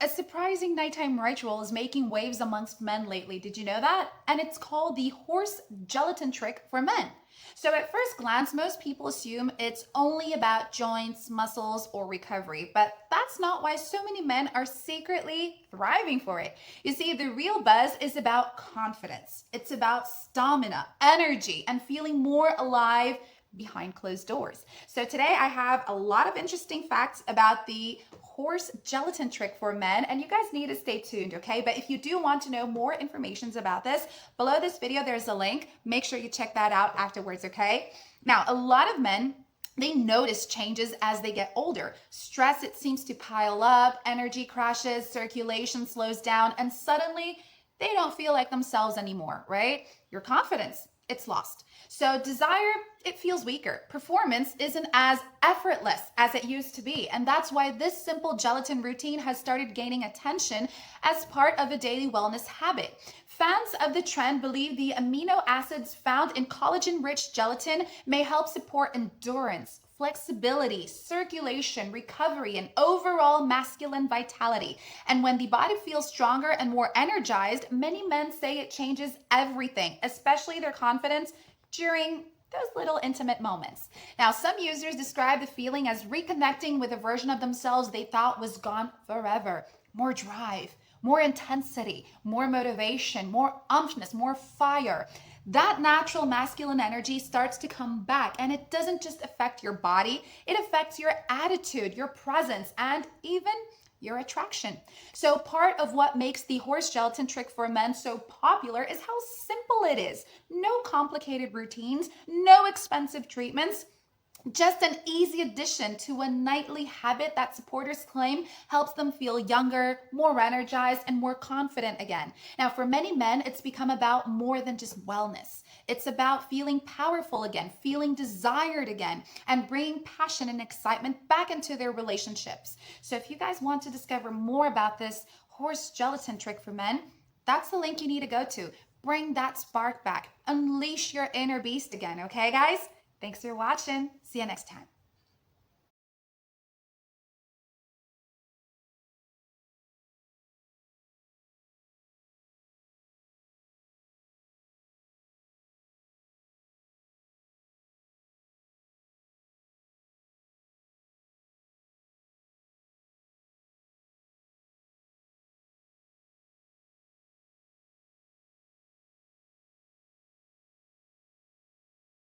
A surprising nighttime ritual is making waves amongst men lately. Did you know that? And it's called the Horse Gelatin Trick for men. So at first glance, most people assume it's only about joints, muscles, or recovery, but that's not why so many men are secretly thriving for it. You see, the real buzz is about confidence. It's about stamina, energy, and feeling more alive behind closed doors. So today I have a lot of interesting facts about the horse gelatin trick for men, and you guys need to stay tuned, okay? But if you do want to know more information about this, below this video there's a link. Make sure you check that out afterwards, okay? Now, a lot of men, they notice changes as they get older. Stress, it seems to pile up, energy crashes, circulation slows down, and suddenly they don't feel like themselves anymore, right? Your confidence, it's lost. So desire, it feels weaker. Performance isn't as effortless as it used to be. And that's why this simple gelatin routine has started gaining attention as part of a daily wellness habit. Fans of the trend believe the amino acids found in collagen-rich gelatin may help support endurance, flexibility, circulation, recovery, and overall masculine vitality. And when the body feels stronger and more energized, many men say it changes everything, especially their confidence during those little intimate moments. Now, some users describe the feeling as reconnecting with a version of themselves they thought was gone forever. More drive, more intensity, more motivation, more umphness, more fire. That natural masculine energy starts to come back, and it doesn't just affect your body, it affects your attitude, your presence, and even your attraction. So part of what makes the horse gelatin trick for men so popular is how simple it is. No complicated routines, no expensive treatments, just an easy addition to a nightly habit that supporters claim helps them feel younger, more energized, and more confident again. Now, for many men, it's become about more than just wellness. It's about feeling powerful again, feeling desired again, and bringing passion and excitement back into their relationships. So if you guys want to discover more about this horse gelatin trick for men, that's the link you need to go to. Bring that spark back. Unleash your inner beast again, okay, guys? Thanks for watching. See you next time.